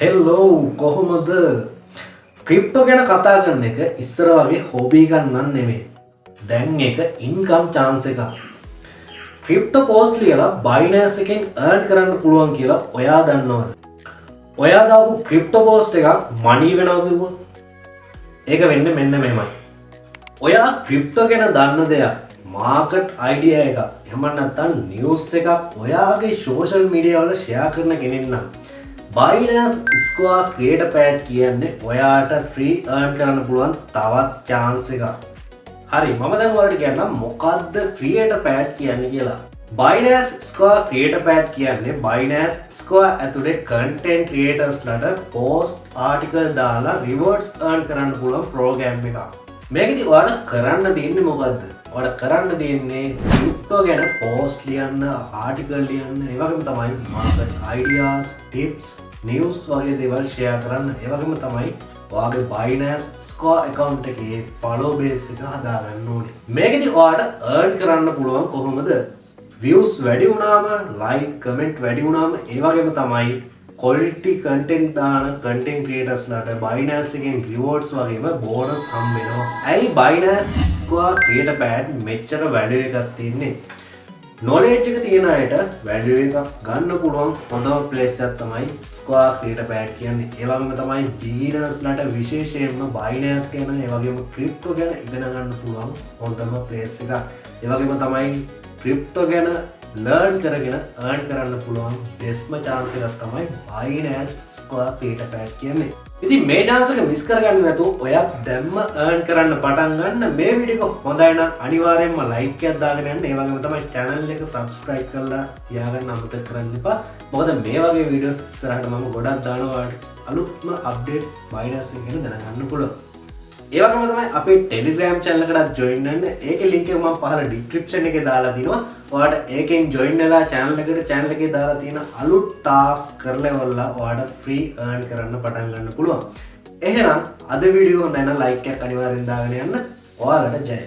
හෙල්ලෝ කොහොමද ක්‍රිප්ටෝ ගැන කතා කරන එක ඉස්සර වගේ හොබී ගන්නන් නෙමේ. දැන් එක ඉන්කම් chance එකක්. ක්‍රිප්ටෝ පෝස්ට් ලියලා Binance එකෙන් earn කරන්න පුළුවන් කියලා ඔයා දන්නවද? ඔයා දාපු ක්‍රිප්ටෝ පෝස්ට් එකක් money වෙනවා කිව්වොත් ඒක වෙන්නේ මෙන්න මෙහෙමයි. ඔයා ක්‍රිප්ටෝ ගැන දන්න දෙයක් මාකට් අයිඩියා එකක් එහෙම නැත්නම් නිවුස් එකක් ඔයාගේ සෝෂල් මීඩියා වල ෂෙයා කරන කෙනෙක් නම් Binance Square Creator Pad කියන්නේ ඔයාට free earn කරන්න පුළුවන් තවත් chance එකක්. හරි මම දැන් ඔයාලට කියන්නම් මොකද්ද Creator Pad කියන්නේ කියලා. Binance Square Creator Pad කියන්නේ Binance Square ඇතුලේ content creators ලට post article දාලා rewards earn කරන්න පුළුවන් program එකක්. මේකෙදි ඔයාලට කරන්න තියෙන්නේ මොකද්ද? ඔයාලට කරන්න තියෙන්නේ crypto ගැන post ලියන්න, article ලියන්න, ඒ වගේම තමයි market ideas, tips, news වගේ දේවල් share කරන්න. ඒ වගේම තමයි ඔයාගේ Binance Square account එකේ follow base එක හදාගන්න ඕනේ. මේකෙදි ඔයාලට earn කරන්න පුළුවන් කොහොමද? views වැඩි වුණාම, like, comment වැඩි වුණාම, ඒ වගේම තමයි quality content දාන content creators ලට Binance එකෙන් rewards වගේම bonus හම්බ වෙනවා. ඇයි Binance Square Creator Pad මෙච්චර value එකක් තියෙන්නේ? knowledge එක තියෙන අයට value එකක් ගන්න පුළුවන් හොඳම place එකක් තමයි Square Creator Pad කියන්නේ. ඒ වගේම තමයි beginners ලට විශේෂයෙන්ම Binance ගැන ඒ වගේම crypto ගැන ඉගෙන ගන්න පුළුවන් හොඳම place එකක්. ඒ වගේම තමයි crypto ගැන learn කරගෙන earn කරන්න පුළුවන් best chance එකක් තමයි Binance Square Creator Pad කියන්නේ. ඉතින් මේ chance එක miss කරගන්න නැතුව ඔයා දැම්ම earn කරන්න පටන් ගන්න. මේ වීඩියෝ එක හොඳයි නම් අනිවාර්යයෙන්ම like එකක් දාගෙන යන්න. ඒ වගේම තමයි channel එක subscribe කරලා තියාගන්න අමතක කරන්න එපා. මොකද මේ වගේ videos ඉස්සරහට මම ගොඩක් දානවා අලුත්ම updates Binance එක ගැන දැනගන්න පුළුවන්. ඒ වගේම තමයි අපේ Telegram channel එකකට join වෙන්න. ඒකේ link එක මම පහළ description එකේ දාලා දිනවා. ඔයාලට ඒකෙන් join වෙලා channel එකේ දාලා තියෙන අලුත් task කරලා ඉවරලා ඔයාලට free earn කරන්න පටන් ගන්න පුළුවන්. එහෙනම් අද වීඩියෝ හොඳයි නම් like එකක් අනිවාර්යෙන් දාගෙන යන්න. ඔයාලට ජය.